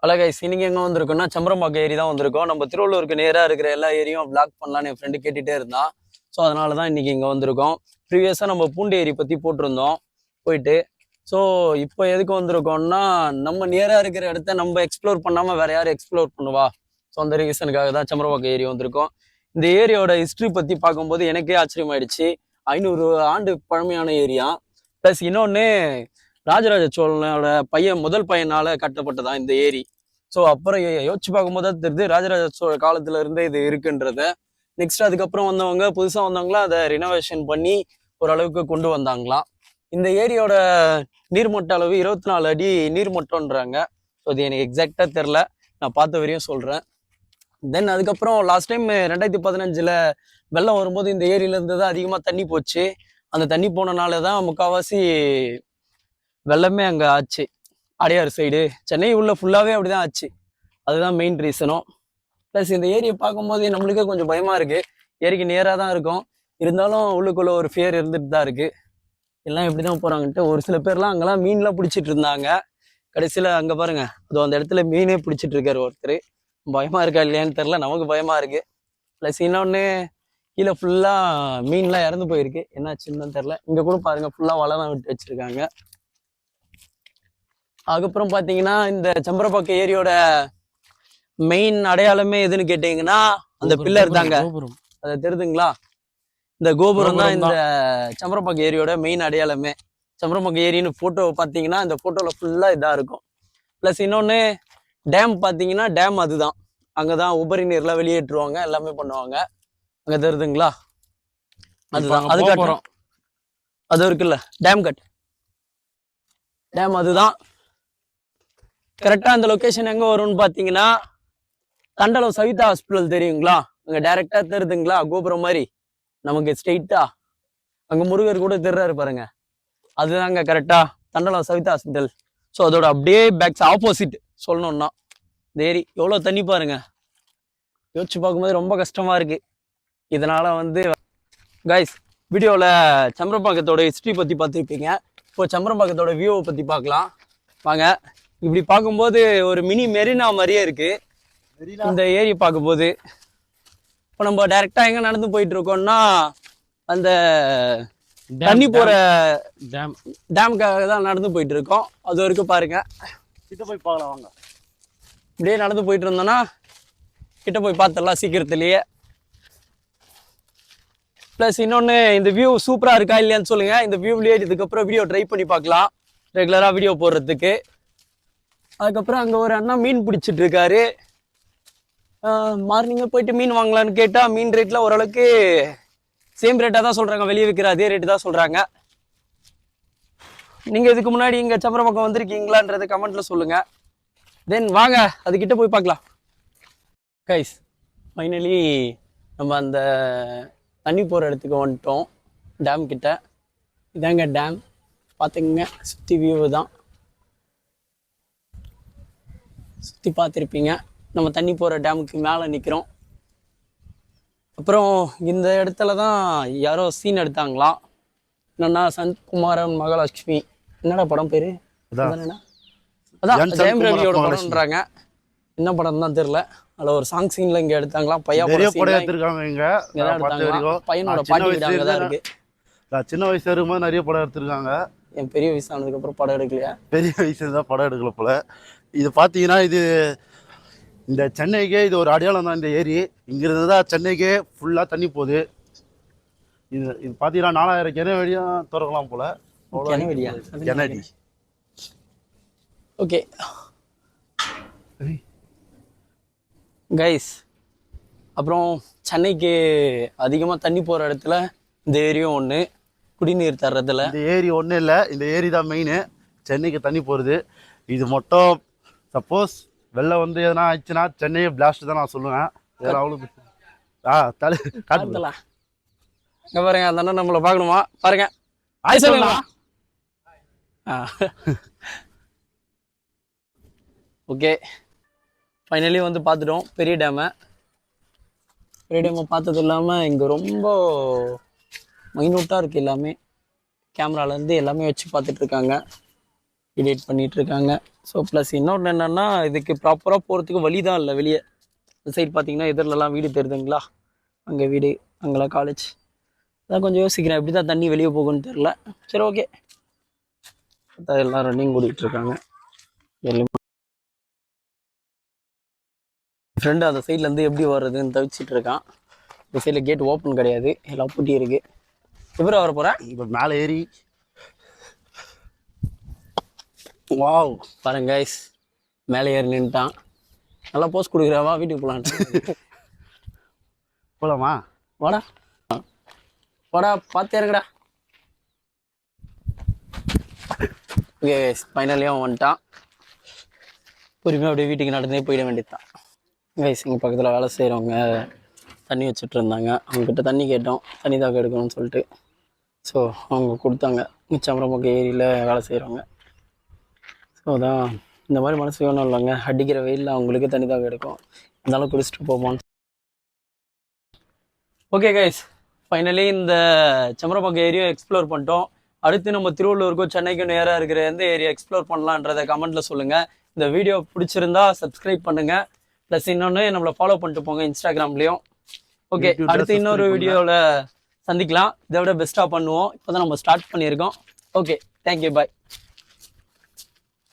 Hello guys, இன்னைக்கு எங்கே வந்திருக்கோம்னா சம்பரம்பாக்கம் ஏரி தான் வந்திருக்கோம். நம்ம திருவள்ளூருக்கு நேராக இருக்கிற எல்லா ஏரியும் பிளாக் பண்ணலான்னு என் ஃப்ரெண்டு கேட்டுகிட்டே இருந்தான். ஸோ அதனால தான் இன்னைக்கு இங்கே வந்திருக்கோம். ப்ரீவியஸாக நம்ம பூண்டி ஏரி பற்றி போட்டிருந்தோம் போயிட்டு. ஸோ இப்போ எதுக்கு வந்திருக்கோம்னா, நம்ம நேராக இருக்கிற இடத்த நம்ம எக்ஸ்ப்ளோர் பண்ணாமல் வேற யாரும் எக்ஸ்ப்ளோர் பண்ணுவா? ஸோ அந்த ரீசனுக்காக தான் சம்பரம்பாக்கம் ஏரி வந்திருக்கோம். இந்த ஏரியோட ஹிஸ்ட்ரி பற்றி பார்க்கும்போது எனக்கே ஆச்சரியமாயிடுச்சு. 500 ஆண்டு பழமையான ஏரியா. ப்ளஸ் இன்னொன்று, ராஜராஜ சோழனோட முதல் பையனால கட்டப்பட்டதான் இந்த ஏரி. ஸோ அப்புறம் யோசிச்சு பார்க்கும்போது தான் தெரியுது ராஜராஜ சோழ காலத்துல இருந்தே இது இருக்குன்றத. நெக்ஸ்ட் அதுக்கப்புறம் வந்தவங்க புதுசா வந்தவங்களாம் அதை ரினோவேஷன் பண்ணி ஓரளவுக்கு கொண்டு வந்தாங்களாம். இந்த ஏரியோட நீர்மட்ட அளவு 24 அடி நீர்மட்டம்ன்றாங்க. ஸோ அது எனக்கு எக்ஸாக்டா தெரில, நான் பார்த்த வரையும் சொல்றேன். தென் அதுக்கப்புறம் லாஸ்ட் டைம் 2015 வெள்ளம் வரும்போது இந்த ஏரியில இருந்து தான் அதிகமாக தண்ணி போச்சு. அந்த தண்ணி போனனால தான் முக்கால்வாசி வெள்ளமே அங்கே ஆச்சு. அடையாறு சைடு, சென்னை உள்ள ஃபுல்லாகவே அப்படிதான் ஆச்சு. அதுதான் மெயின் ரீசனும். ப்ளஸ் இந்த ஏரியை பார்க்கும்போது நம்மளுக்கே கொஞ்சம் பயமா இருக்கு. ஏரிக்கு நேராக தான் இருக்கும், இருந்தாலும் உள்ளுக்குள்ள ஒரு ஃபியர் இருந்துட்டு தான் இருக்கு. எல்லாம் எப்படி தான் போறாங்கன்ட்டு. ஒரு சில பேர்லாம் அங்கெல்லாம் மீன்லாம் பிடிச்சிட்டு இருந்தாங்க. கடைசியில் அங்கே பாருங்க, அது அந்த இடத்துல மீனே பிடிச்சிட்டு இருக்காரு ஒருத்தர். பயமா இருக்கா இல்லையான்னு தெரில, நமக்கு பயமா இருக்கு. ப்ளஸ் இன்னொன்று, கீழே ஃபுல்லாக மீன்லாம் இறந்து போயிருக்கு. என்னாச்சுன்னு தெரில. இங்கே கூட பாருங்க, ஃபுல்லாக வலைலாம் விட்டு வச்சிருக்காங்க. அதுக்கப்புறம் பார்த்தீங்கன்னா, இந்த சம்பரம்பாக்கம் ஏரியோட மெயின் அடையாளமே எதுன்னு கேட்டீங்கன்னா அந்த பில்லர் தாங்க. அதை தெரியுதுங்களா? இந்த கோபுரம் தான் இந்த சம்பரம்பாக்கம் ஏரியோட மெயின் அடையாளமே. சம்பரம்பாக்கம் ஏரின்னு போட்டோ பார்த்தீங்கன்னா இந்த போட்டோவில் ஃபுல்லாக இதாக இருக்கும். ப்ளஸ் இன்னொன்று, டேம் பார்த்தீங்கன்னா டேம் அதுதான். அங்கே தான் உபரி நீர்லாம் வெளியேற்றுவாங்க, எல்லாமே பண்ணுவாங்க. அங்கே தெரியுதுங்களா? அதுதான், அதுக்கப்புறம் அது இருக்குல்ல டேம் கட், டேம் அதுதான். கரெக்டா அந்த லொகேஷன் எங்க வரும்னு பாத்தீங்கன்னா, தண்டலம் சவிதா ஹாஸ்பிட்டல் தெரியுங்களா? அங்க டைரக்டா தெரியுதுங்களா கோபுரம் மாதிரி நமக்கு ஸ்ட்ரெயிட்டா? அங்க முருகர் கூட தெரிறாரு பாருங்க, அதுதாங்க கரெக்டா தண்டலம் சவிதா ஹாஸ்பிட்டல். ஸோ அதோட அப்படியே பேக்ஸ் ஆப்போசிட் சொல்லணும்னா இந்த ஏரி. எவ்வளோ தண்ணி பாருங்க, யோசிச்சு பார்க்கும்போது ரொம்ப கஷ்டமா இருக்கு. இதனால கைஸ், வீடியோவில் சம்பரம்பாக்கத்தோட ஹிஸ்ட்ரி பற்றி பார்த்துருப்பீங்க. இப்போ சம்பரம்பாக்கத்தோட வியூவை பற்றி பார்க்கலாம் வாங்க. இப்படி பார்க்கும்போது ஒரு மினி மெரினா மாதிரியே இருக்கு இந்த ஏரி பார்க்கும்போது. இப்போ நம்ம டைரக்டா எங்க நடந்து போயிட்டு இருக்கோம்னா, அந்த தண்ணி போற டேமுக்காக தான் நடந்து போயிட்டு இருக்கோம். அது வரைக்கும் பாருங்க, கிட்ட போய் பார்க்கலாம் வாங்க. இப்படியே நடந்து போயிட்டு இருந்தோம்னா கிட்ட போய் பார்த்துடலாம் சீக்கிரத்துலயே. ப்ளஸ் இன்னொன்று, இந்த வியூ சூப்பராக இருக்கா இல்லையான்னு சொல்லுங்க. இந்த வியூவிலேயே இதுக்கப்புறம் வீடியோ ட்ரை பண்ணி பார்க்கலாம், ரெகுலராக வீடியோ போடுறதுக்கு. அதுக்கப்புறம் அங்கே ஒரு அண்ணா மீன் பிடிச்சிட்டு இருக்காரு. மார்னிங்கே போயிட்டு மீன் வாங்கலான்னு கேட்டால் மீன் ரேட்டில் ஓரளவுக்கு சேம் ரேட்டாக தான் சொல்கிறாங்க, வெளியே விற்கிற அதே ரேட்டு தான் சொல்கிறாங்க. நீங்கள் இதுக்கு முன்னாடி இங்கே சம்பரம்பாக்கம் வந்திருக்கீங்களான்றதை கமெண்ட்டில் சொல்லுங்கள். தென் வாங்க அதுக்கிட்ட போய் பார்க்கலாம். கைஸ், ஃபைனலி நம்ம அந்த தண்ணி போகிற இடத்துக்கு வந்துட்டோம், டேம் கிட்ட. இதாங்க டேம், பார்த்துக்குங்க. சுற்றி வியூ தான், சுற்றி பார்த்துருப்பீங்க. நம்ம தண்ணி போகிற டேமுக்கு மேலே நிற்கிறோம். அப்புறம் இந்த இடத்துல தான் யாரோ சீன் எடுத்தாங்களாம். என்னன்னா, சந்த்குமாரன் மகாலட்சுமி, என்னடா படம் பேரு? அதான் ஜெயம் ரவியோட படம்ன்றாங்க. என்ன படம் தான் தெரியல. அதில் ஒரு சாங் சீன்ல இங்கே எடுத்தாங்களாம். பையனோட பாட்டி வீடு அங்கே தான் இருக்கு. சின்ன வயசு இருக்கும்போது நிறைய படம் எடுத்திருக்காங்க. என் பெரிய வயசு ஆனதுக்கு அப்புறம் படம் எடுக்கலையா? பெரிய வயசுல தான் படம் எடுக்கல போல. இது பார்த்தீங்கன்னா, இது இந்த சென்னைக்கே இது ஒரு அடையாளம் தான். இந்த ஏரி இங்கிருந்து தான் சென்னைக்கே ஃபுல்லாக தண்ணி போகுது. இது பார்த்தீங்கன்னா 4000 கிணறு வழியாக திறக்கலாம் போல. கிணடி. ஓகே கைஸ், அப்புறம் சென்னைக்கு அதிகமாக தண்ணி போகிற இடத்துல இந்த ஏரியும் ஒன்று, குடிநீர் தர்றதுல. இந்த ஏரி ஒன்றும் இல்லை, இந்த ஏரி தான் மெயின் சென்னைக்கு தண்ணி போகிறது. இது மட்டும் சப்போஸ் வெள்ளம் எதனா ஆயிடுச்சுன்னா சென்னையே பிளாஸ்ட் தான் நான் சொல்லுவேன். அவ்வளோ காட்டலாம். இங்க பாருங்க, அந்த அண்ணன் நம்மளை பார்க்கணுமா பாருங்க. ஓகே, ஃபைனலி பார்த்துட்டோம் பெரிய டேமை. பெரிய டேமை பார்த்தது இல்லாமல் இங்கே ரொம்ப மைனூட்டாக இருக்குது எல்லாமே. கேமராலேருந்து எல்லாமே வச்சு பார்த்துட்ருக்காங்க. எடிட் பண்ணிட்டு இருக்காங்க. ஸோ ப்ளஸ் இன்னொன்று என்னன்னா, இதுக்கு ப்ராப்பராக போகிறதுக்கு வழி தான் இல்லை வெளியே. இந்த சைடு பார்த்தீங்கன்னா எதிரிலலாம் வீடு தெரியுதுங்களா, அங்கே வீடு, அங்கெல்லாம் காலேஜ். அதான் கொஞ்சம் யோசிக்கிறேன் எப்படி தான் தண்ணி வெளியே போகும்னு தெரில. சரி ஓகே, எல்லாம் ரன்னிங் ஓடிட்டு இருக்காங்க. ஃப்ரெண்டு அந்த சைட்லேருந்து எப்படி வர்றதுன்னு தவிச்சிட்டு இருக்கான். இந்த சைடில் கேட் ஓப்பன் கிடையாது, எல்லாம் பூட்டி இருக்கு. எப்படி வர போகிறேன்? இப்போ மேலே ஏறி வாவ் பாருங்க கைஸ், மேலே ஏறி நின்ட்டான். நல்லா போஸ்ட் கொடுக்குறாவா, வீட்டுக்கு போகலான்ட்டு. போலாமா? வாடா வாடா, பார்த்து இறங்கடா. ஓகே கைஸ், ஃபைனலியாக வந்துட்டான். பொறுமையாக அப்படியே வீட்டுக்கு நடந்தே போயிட வேண்டியதுதான். கைஸ், எங்கள் பக்கத்தில் வேலை செய்கிறவங்க தண்ணி வச்சுட்டு இருந்தாங்க. அவங்கக்கிட்ட தண்ணி கேட்டோம், தண்ணி தாக்க எடுக்கணும்னு சொல்லிட்டு. ஸோ அவங்க கொடுத்தாங்க. சம்பரம்பக்க ஏரியில் வேலை செய்கிறவங்க. ஸோ அதான் இந்த மாதிரி மனசு வேணும் இல்லைங்க, அடிக்கிற வெயிலில் அவங்களுக்கு தண்ணி தாக்க எடுக்கும், இருந்தாலும் குடிச்சிட்டு போவோம். ஓகே கைஸ், ஃபைனலி இந்த சம்பரம்பக்க ஏரியா எக்ஸ்ப்ளோர் பண்ணிட்டோம். அடுத்து நம்ம திருவள்ளூருக்கும் சென்னைக்கும் நேராக இருக்கிற எந்த ஏரியா எக்ஸ்ப்ளோர் பண்ணலான்றதை கமெண்ட்டில் சொல்லுங்கள். இந்த வீடியோ பிடிச்சிருந்தா சப்ஸ்கிரைப் பண்ணுங்கள். ப்ளஸ் இன்னொன்று நம்மளை ஃபாலோ பண்ணிட்டு போங்க இன்ஸ்டாகிராம்லேயும். ஓகே, அடுத்து இன்னொரு வீடியோவில் சந்திக்கலாம். இதை விட பெஸ்ட்டாக பண்ணுவோம். இப்போ தான் நம்ம ஸ்டார்ட் பண்ணியிருக்கோம். ஓகே, தேங்க்யூ, பாய்.